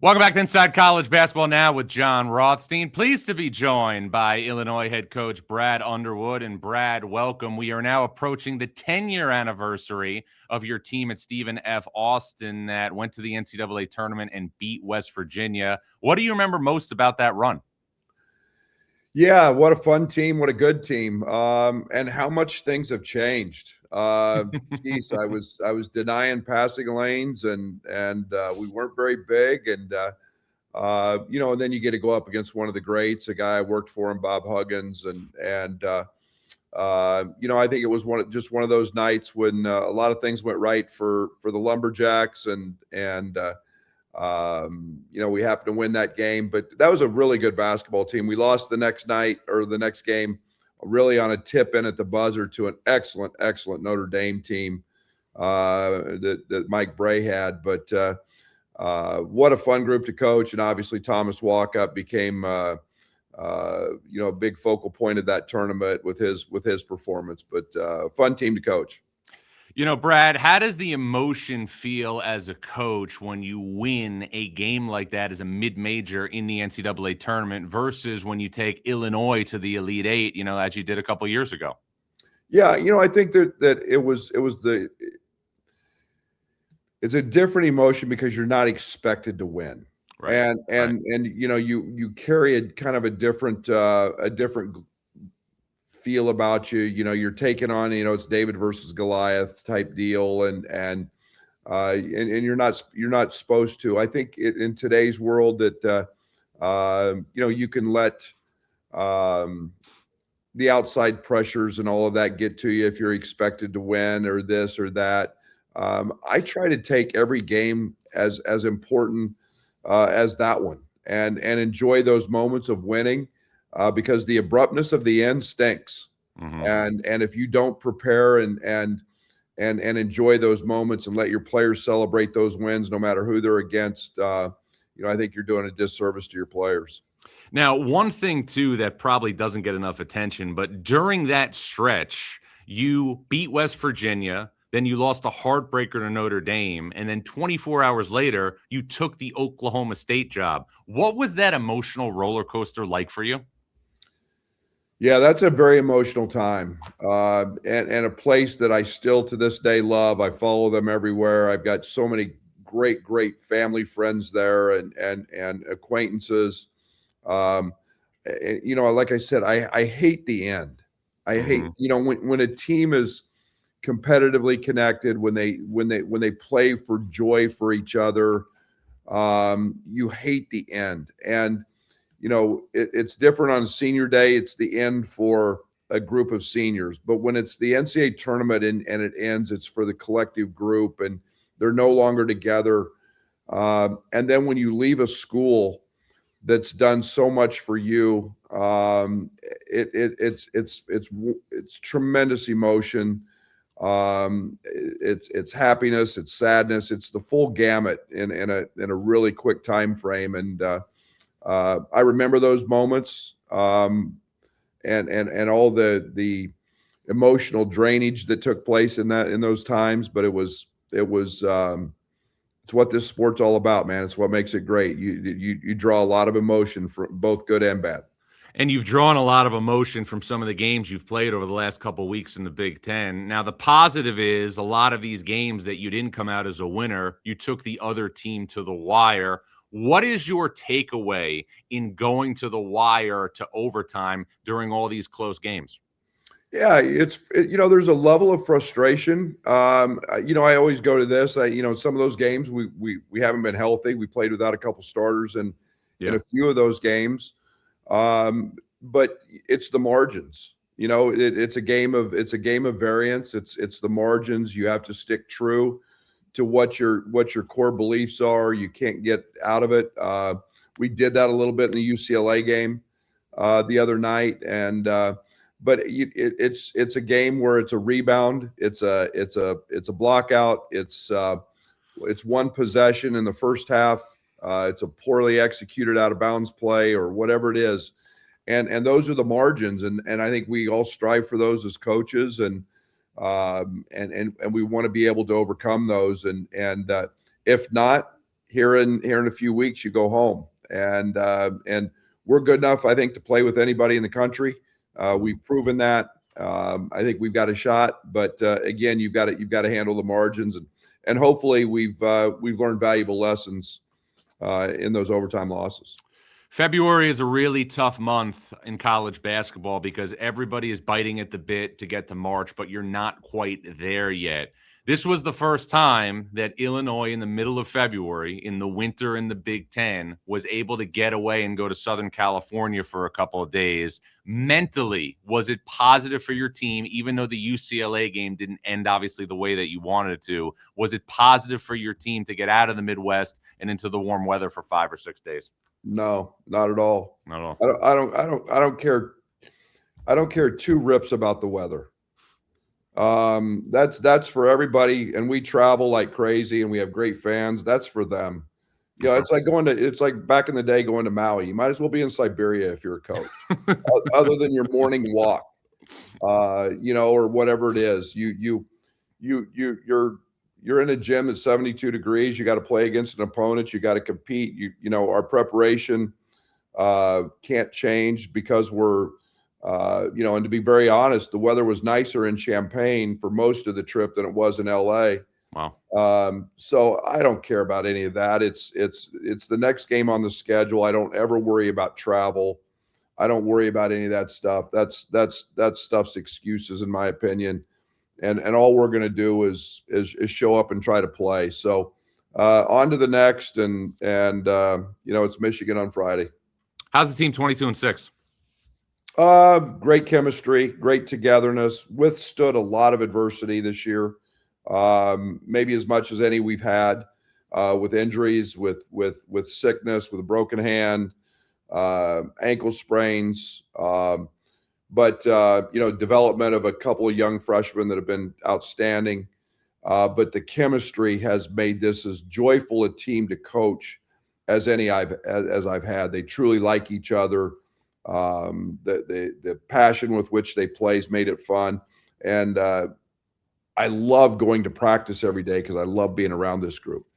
Welcome back to Inside College Basketball Now with Jon Rothstein. Pleased to be joined by Illinois head coach Brad Underwood. And Brad, welcome. We are now approaching the 10-year anniversary of your team at Stephen F. Austin that went to the NCAA tournament and beat West Virginia. What do you remember most about that run? Yeah, what a fun team. What a good team. And how much things have changed. Geez, I was denying passing lanes and we weren't very big. And then you get to go up against one of the greats, a guy I worked for him, Bob Huggins. I think it was one of those nights when a lot of things went right for the Lumberjacks and we happened to win that game, but that was a really good basketball team. We lost the next night or the next game really on a tip in at the buzzer to an excellent Notre Dame team that Mike Bray had. But what a fun group to coach. And obviously Thomas Walkup became, a big focal point of that tournament with his performance, but fun team to coach. You know, Brad, how does the emotion feel as a coach when you win a game like that as a mid-major in the NCAA tournament versus when you take Illinois to the Elite Eight, as you did a couple of years ago? Yeah, I think that it's a different emotion because you're not expected to win. Right. And you carry a kind of a different feel about you. You're taking on, it's David versus Goliath type deal, and you're not supposed to. I think in today's world that you can let the outside pressures and all of that get to you if you're expected to win or this or that. I try to take every game as important as that one and enjoy those moments of winning. Because the abruptness of the end stinks, and if you don't prepare and enjoy those moments and let your players celebrate those wins, no matter who they're against, I think you're doing a disservice to your players. Now, one thing too that probably doesn't get enough attention, but during that stretch, you beat West Virginia. Then you lost a heartbreaker to Notre Dame. And then 24 hours later, you took the Oklahoma State job. What was that emotional roller coaster like for you? Yeah, that's a very emotional time, and a place that I still to this day love. I follow them everywhere. I've got so many great family friends there and acquaintances. Like I said, I hate the end. I hate when a team is competitively connected, when they play for joy for each other. You hate the end. And it's different on senior day. It's the end for a group of seniors. But when it's the NCAA tournament and it ends, it's for the collective group, and they're no longer together. And then when you leave a school that's done so much for you, it's tremendous emotion. It's happiness, it's sadness, it's the full gamut in a really quick time frame. And I remember those moments and all the emotional drainage that took place in those times. But it's what this sport's all about, man. It's what makes it great. You draw a lot of emotion from both good and bad. And you've drawn a lot of emotion from some of the games you've played over the last couple of weeks in the Big Ten. Now, the positive is a lot of these games that you didn't come out as a winner, you took the other team to the wire. What is your takeaway in going to the wire to overtime during all these close games? Yeah, there's a level of frustration. I always go to this. Some of those games we haven't been healthy. We played without a couple starters in a few of those games. But it's the margins. It's a game of variance. It's the margins. You have to stick true to what your core beliefs are. You can't get out of it. We did that a little bit in the UCLA game the other night, but it's a game where it's a rebound. It's a blockout. It's one possession in the first half. It's a poorly executed out of bounds play or whatever it is, and those are the margins. And I think we all strive for those as coaches, and we want to be able to overcome those. And if not, here in a few weeks, you go home, and we're good enough, I think, to play with anybody in the country. We've proven that. I think we've got a shot, but again, you've got to handle the margins, and hopefully we've learned valuable lessons in those overtime losses. February is a really tough month in college basketball because everybody is biting at the bit to get to March, but you're not quite there yet. This was the first time that Illinois in the middle of February, in the winter in the Big Ten, was able to get away and go to Southern California for a couple of days. Mentally, was it positive for your team, even though the UCLA game didn't end obviously the way that you wanted it to? Was it positive for your team to get out of the Midwest and into the warm weather for 5 or 6 days? No, not at all. Not at all. I don't care. I don't care two rips about the weather. That's for everybody, and we travel like crazy, and we have great fans. That's for them. You know, it's like back in the day going to Maui. You might as well be in Siberia if you're a coach, other than your morning walk, you know, or whatever it is. You're in a gym at 72 degrees. You got to play against an opponent. You got to compete. You know, our preparation can't change because we're, you know, and to be very honest, the weather was nicer in Champaign for most of the trip than it was in LA. Wow. So I don't care about any of that. It's the next game on the schedule. I don't ever worry about travel. I don't worry about any of that stuff. That stuff's excuses, in my opinion. And all we're going to do is show up and try to play. So on to the next, and you know, it's Michigan on Friday. How's the team 22-6? Great chemistry, great togetherness, withstood a lot of adversity this year. Maybe as much as any we've had, with injuries, with sickness, with a broken hand, ankle sprains, but you know, development of a couple of young freshmen that have been outstanding. But the chemistry has made this as joyful a team to coach as any as I've had. They truly like each other. The passion with which they play has made it fun, and I love going to practice every day because I love being around this group.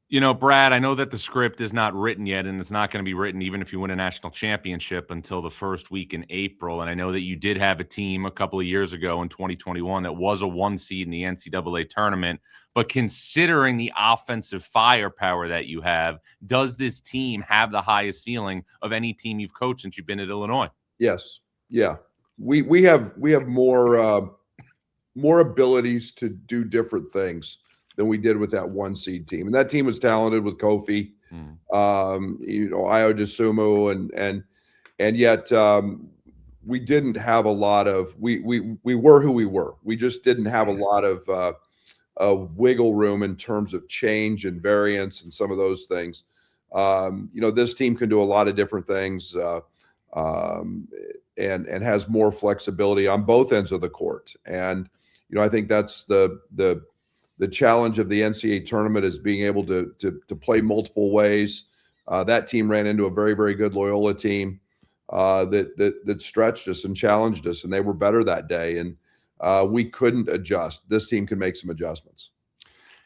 You know, Brad, I know that the script is not written yet, and it's not going to be written even if you win a national championship until the first week in April. And I know that you did have a team a couple of years ago in 2021 that was a 1 seed in the NCAA tournament. But considering the offensive firepower that you have, does this team have the highest ceiling of any team you've coached since you've been at Illinois? Yes. Yeah. We have more abilities to do different things than we did with that 1 seed team. And that team was talented with Kofi, you know, Ayo Dosunmu, and yet we didn't have a lot of, we were who we were. We just didn't have a lot of wiggle room in terms of change and variance and some of those things. You know, this team can do a lot of different things, and has more flexibility on both ends of the court. And, you know, I think that's the challenge of the NCAA tournament, is being able to play multiple ways. That team ran into a very, very good Loyola team that stretched us and challenged us, and they were better that day. And we couldn't adjust. This team can make some adjustments.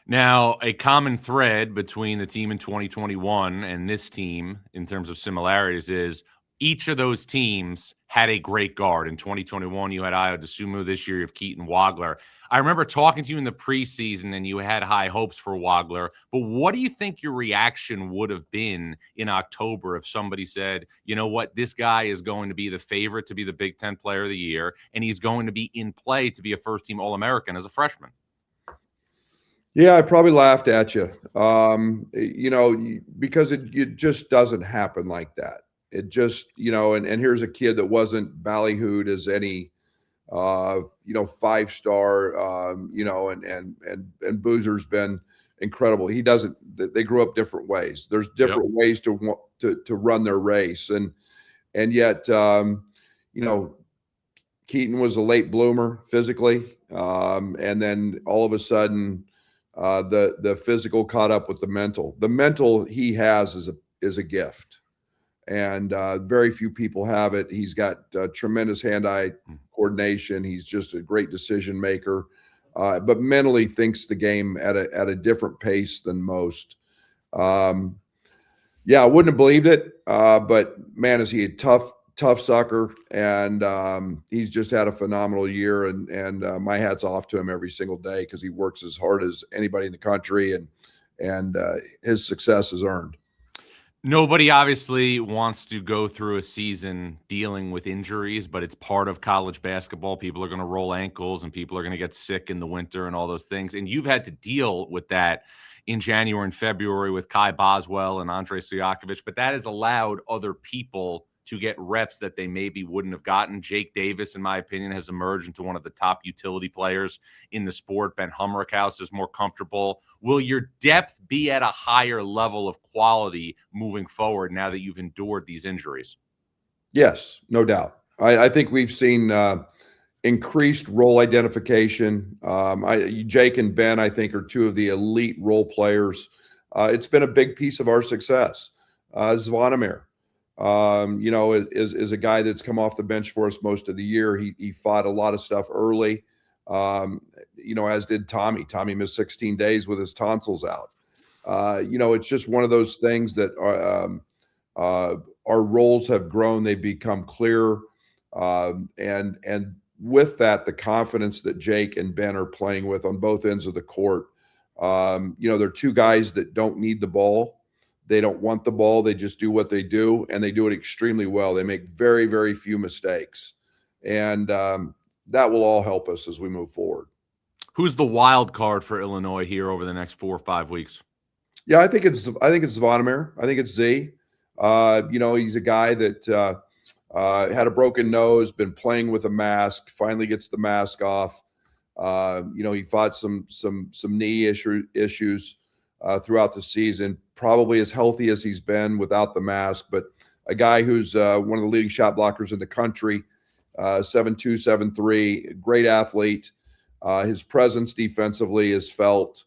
Now, a common thread between the team in 2021 and this team in terms of similarities is each of those teams had a great guard. In 2021, you had Ayo Dosunmu. This year, you have Keaton Wagler. I remember talking to you in the preseason, and you had high hopes for Wagler. But what do you think your reaction would have been in October if somebody said, you know what, this guy is going to be the favorite to be the Big Ten Player of the Year, and he's going to be in play to be a first-team All-American as a freshman? Yeah, I probably laughed at you, you know, because it just doesn't happen like that. It just, you know, and here's a kid that wasn't ballyhooed as any, you know, 5-star, you know, and Boozer's been incredible. He doesn't, they grew up different ways. There's different ways to run their race. And yet, you know, Keaton was a late bloomer physically. And then all of a sudden, the physical caught up with the mental. The mental he has is a gift. And very few people have it. He's got tremendous hand-eye coordination. He's just a great decision maker, but mentally thinks the game at a different pace than most. Yeah, I wouldn't have believed it, but man, is he a tough sucker, and he's just had a phenomenal year, and my hat's off to him every single day because he works as hard as anybody in the country, and his success is earned. Nobody obviously wants to go through a season dealing with injuries, but it's part of college basketball. People are going to roll ankles and people are going to get sick in the winter and all those things. And you've had to deal with that in January and February with Kai Boswell and Andrei Stojakovic, but that has allowed other people to get reps that they maybe wouldn't have gotten. Jake Davis, in my opinion, has emerged into one of the top utility players in the sport. Ben Humrickhouse is more comfortable. Will your depth be at a higher level of quality moving forward now that you've endured these injuries? Yes, no doubt. I think we've seen increased role identification. Jake and Ben, I think, are two of the elite role players. It's been a big piece of our success. Zvonimir, is a guy that's come off the bench for us most of the year. He fought a lot of stuff early, as did Tommy. Tommy missed 16 days with his tonsils out. It's just one of those things that our roles have grown. They've become clear. And with that, the confidence that Jake and Ben are playing with on both ends of the court, they're two guys that don't need the ball. They don't want the ball. They just do what they do, and they do it extremely well. They make very, very few mistakes. And that will all help us as we move forward. Who's the wild card for Illinois here over the next 4 or 5 weeks? Yeah, I think it's Zvonimir. I think it's Z. He's a guy that had a broken nose, been playing with a mask, finally gets the mask off. He fought some knee issues throughout the season, probably as healthy as he's been without the mask, but a guy who's one of the leading shot blockers in the country, 7'2", 7'3", great athlete. His presence defensively is felt.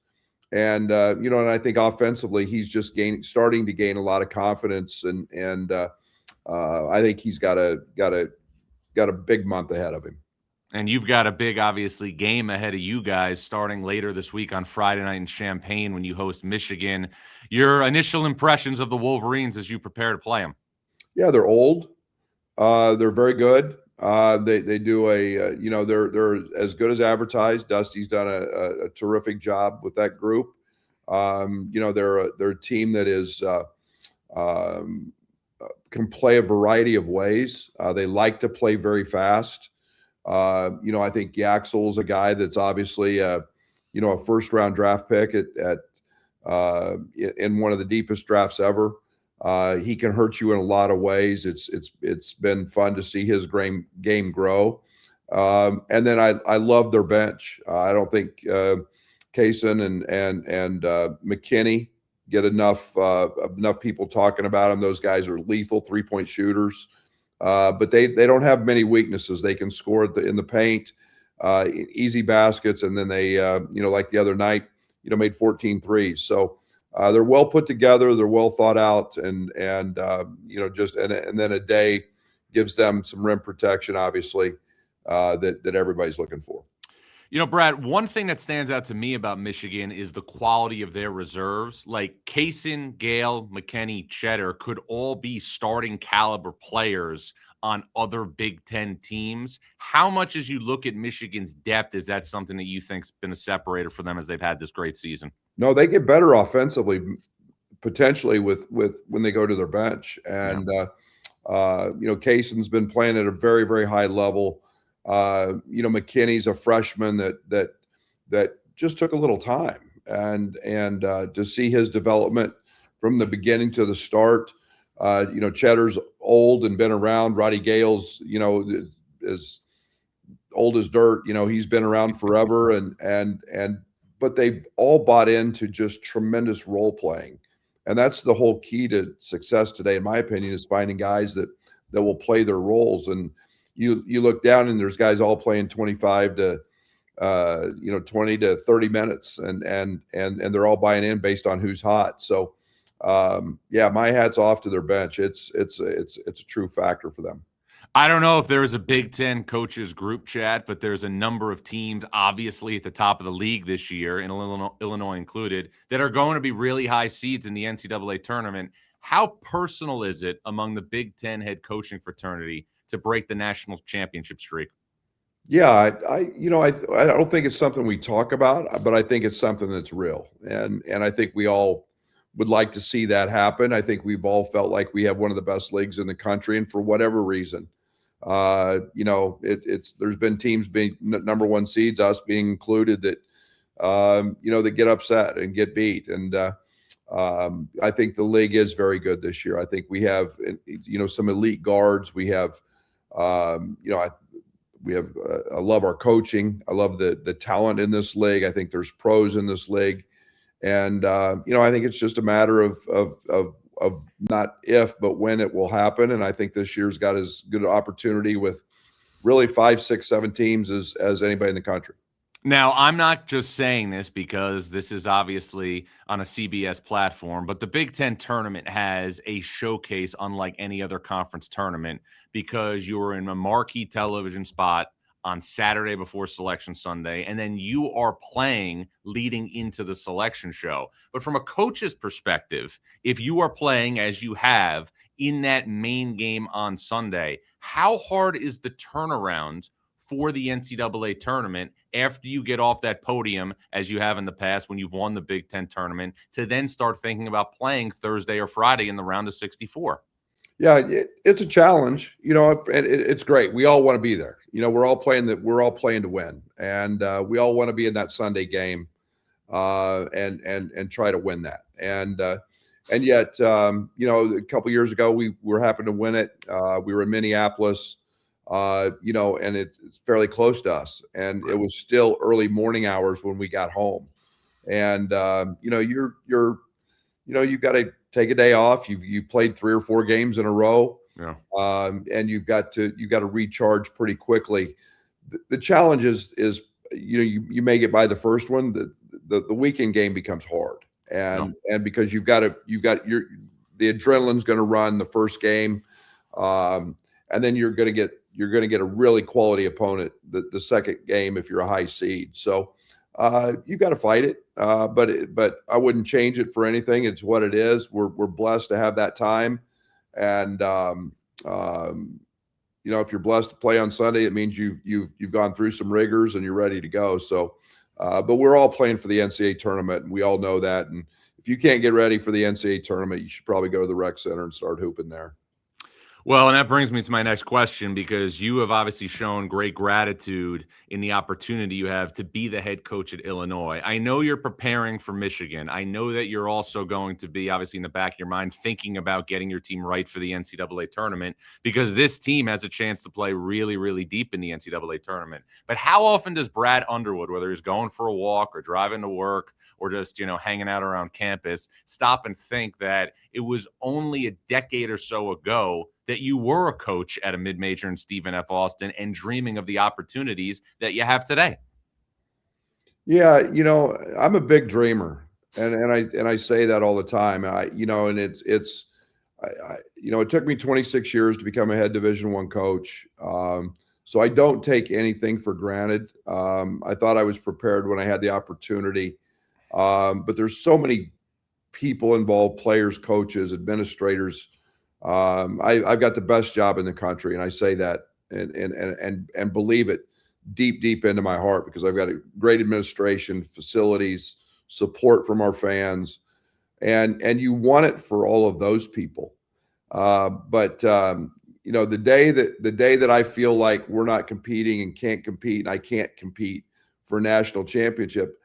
And I think offensively, he's just starting to gain a lot of confidence, and I think he's got a big month ahead of him. And you've got a big, obviously, game ahead of you guys starting later this week on Friday night in Champaign when you host Michigan. Your initial impressions of the Wolverines as you prepare to play them? Yeah, they're old. They're very good. They do they're as good as advertised. Dusty's done a terrific job with that group. They're a team that is can play a variety of ways. They like to play very fast. I think Yaxel's a guy that's obviously a first-round draft pick in one of the deepest drafts ever. He can hurt you in a lot of ways. It's been fun to see his game grow. And then I love their bench. I don't think Kaysen and McKinney get enough people talking about them. Those guys are lethal 3-point shooters. But they don't have many weaknesses. They can score in the paint, easy baskets, and then they like the other night, made 14 threes. So they're well put together, they're well thought out, and then a day gives them some rim protection, obviously, that everybody's looking for. Brad, one thing that stands out to me about Michigan is the quality of their reserves. Like Kaysen, Gale, McKinney, Cheddar could all be starting caliber players on other Big Ten teams. How much, as you look at Michigan's depth, is that something that you think's been a separator for them as they've had this great season? No, they get better offensively, potentially with when they go to their bench. And Kaysen's been playing at a very, very high level. McKinney's a freshman that just took a little time, and to see his development from the beginning to the start. Cheddar's old and been around. Roddy Gale's is old as dirt. He's been around forever, but they've all bought into just tremendous role playing, and that's the whole key to success today, in my opinion, is finding guys that will play their roles. And you look down and there's guys all playing 25 to 20 to 30 minutes, and they're all buying in based on who's hot. So my hat's off to their bench. It's a true factor for them. I don't know if there is a Big Ten coaches group chat, but there's a number of teams, obviously at the top of the league this year, and Illinois included, that are going to be really high seeds in the NCAA tournament. How personal is it among the Big Ten head coaching fraternity to break the national championship streak? Yeah, I don't think it's something we talk about, but I think it's something that's real, and I think we all would like to see that happen. I think we've all felt like we have one of the best leagues in the country, and for whatever reason, it's there's been teams being number one seeds, us being included, that that get upset and get beat, and I think the league is very good this year. I think we have some elite guards. We have I love our coaching. I love the talent in this league. I think there's pros in this league, and I think it's just a matter of not if but when it will happen. And I think this year's got as good an opportunity with really 5, 6, 7 teams as anybody in the country. Now, I'm not just saying this because this is obviously on a CBS platform, but the Big Ten tournament has a showcase unlike any other conference tournament because you are in a marquee television spot on Saturday before Selection Sunday, and then you are playing leading into the selection show. But from a coach's perspective, if you are playing as you have in that main game on Sunday, how hard is the turnaround for the NCAA tournament after you get off that podium, as you have in the past when you've won the Big Ten tournament, to then start thinking about playing Thursday or Friday in the round of 64? Yeah, it's a challenge. It's great. We all want to be there. We're all playing to win, and we all want to be in that Sunday game, and try to win that. And yet, a couple years ago we were happy to win it. We were in Minneapolis. And it's fairly close to us, and it was still early morning hours when we got home. And you've got to take a day off. You played 3 or 4 games in a row, Yeah. And you've got to recharge pretty quickly. The challenge is you may get by the first one. The weekend game becomes hard, and because the adrenaline's going to run the first game, and then you're going to get a really quality opponent the second game if you're a high seed. So you've got to fight it, but I wouldn't change it for anything. It's what it is. We're blessed to have that time, and if you're blessed to play on Sunday, it means you've gone through some rigors and you're ready to go. So, but we're all playing for the NCAA tournament, and we all know that. And if you can't get ready for the NCAA tournament, you should probably go to the rec center and start hooping there. Well, and that brings me to my next question, because you have obviously shown great gratitude in the opportunity you have to be the head coach at Illinois. I know you're preparing for Michigan. I know that you're also going to be, obviously, in the back of your mind, thinking about getting your team right for the NCAA tournament, because this team has a chance to play really, really deep in the NCAA tournament. But how often does Brad Underwood, whether he's going for a walk or driving to work or just, hanging out around campus, stop and think that it was only a decade or so ago that you were a coach at a mid-major in Stephen F. Austin and dreaming of the opportunities that you have today? Yeah, I'm a big dreamer, and I say that all the time. It took me 26 years to become a head Division I coach. So I don't take anything for granted. I thought I was prepared when I had the opportunity. But there's so many people involved, players, coaches, administrators. I've got the best job in the country, and I say that and believe it deep into my heart, because I've got a great administration, facilities, support from our fans, and you want it for all of those people. But the day that I feel like we're not competing and can't compete, and I can't compete for a national championship,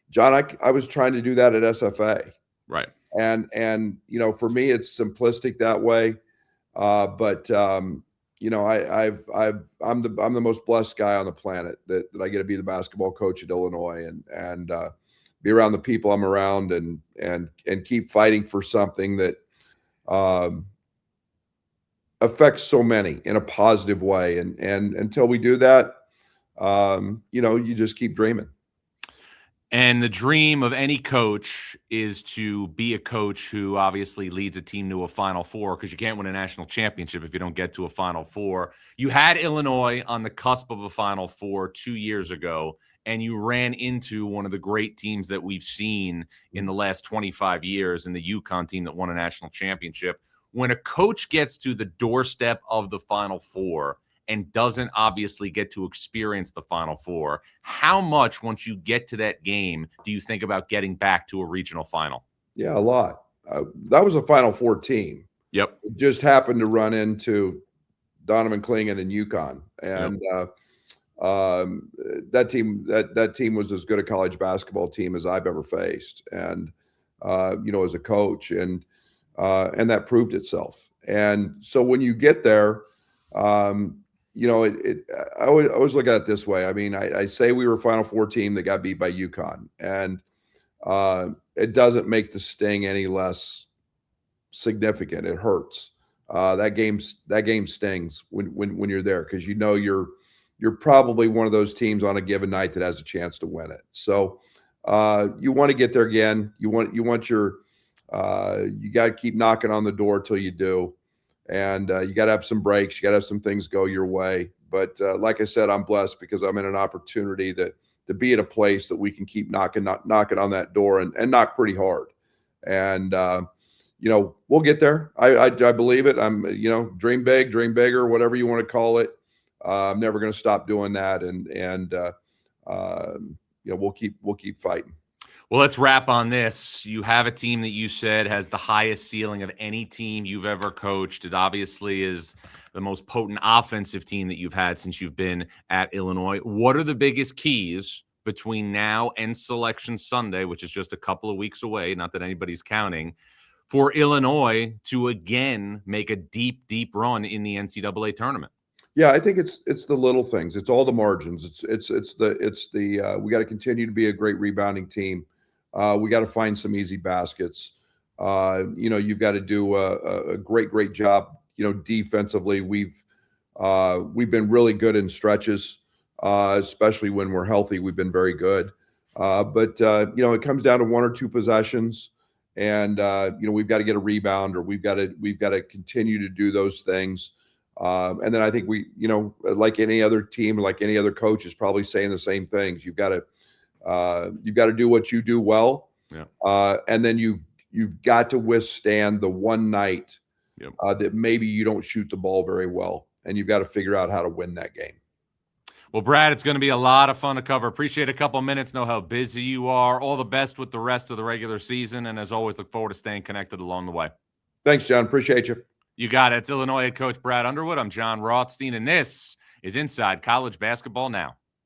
John, I was trying to do that at SFA. Right. And for me, it's simplistic that way. But I'm the most blessed guy on the planet that I get to be the basketball coach at Illinois, and be around the people I'm around, and keep fighting for something that affects so many in a positive way. And until we do that, you just keep dreaming. And the dream of any coach is to be a coach who obviously leads a team to a Final Four, because you can't win a national championship if you don't get to a Final Four. You had Illinois on the cusp of a Final Four 2 years ago, and you ran into one of the great teams that we've seen in the last 25 years in the UConn team that won a national championship. When a coach gets to the doorstep of the Final Four and doesn't obviously get to experience the Final Four, how much, once you get to that game, do you think about getting back to a regional final? Yeah, a lot. That was a Final Four team. Yep. It just happened to run into Donovan Clingan and UConn. And that team was as good a college basketball team as I've ever faced. And, as a coach, and that proved itself. And so when you get there, I always look at it this way. I mean, I say we were a Final Four team that got beat by UConn, and it doesn't make the sting any less significant. It hurts. That game stings when you're there, because you're probably one of those teams on a given night that has a chance to win it. So you want to get there again. You got to keep knocking on the door till you do. And you got to have some breaks. You got to have some things go your way. But like I said, I'm blessed because I'm in an opportunity to be at a place that we can keep knocking on that door and knock pretty hard. And, we'll get there. I believe it. I'm, dream big, dream bigger, whatever you want to call it. I'm never going to stop doing that. And we'll keep fighting. Well, let's wrap on this. You have a team that you said has the highest ceiling of any team you've ever coached. It obviously is the most potent offensive team that you've had since you've been at Illinois. What are the biggest keys between now and Selection Sunday, which is just a couple of weeks away, not that anybody's counting, for Illinois to again make a deep, deep run in the NCAA tournament? Yeah, I think it's the little things. It's all the margins. It's the we got to continue to be a great rebounding team. We got to find some easy baskets. You've got to do a great job. Defensively, we've been really good in stretches, especially when we're healthy. We've been very good. But it comes down to one or two possessions, and we've got to get a rebound, or we've got to continue to do those things. And then I think we, like any other team, like any other coach, is probably saying the same things. You've got to do what you do well. Yeah. And then you've got to withstand the one night that maybe you don't shoot the ball very well, and you've got to figure out how to win that game. Well, Brad, it's going to be a lot of fun to cover. Appreciate a couple of minutes. Know how busy you are. All the best with the rest of the regular season. And as always, look forward to staying connected along the way. Thanks, John. Appreciate you. You got it. It's Illinois head coach Brad Underwood. I'm Jon Rothstein, and this is Inside College Basketball Now.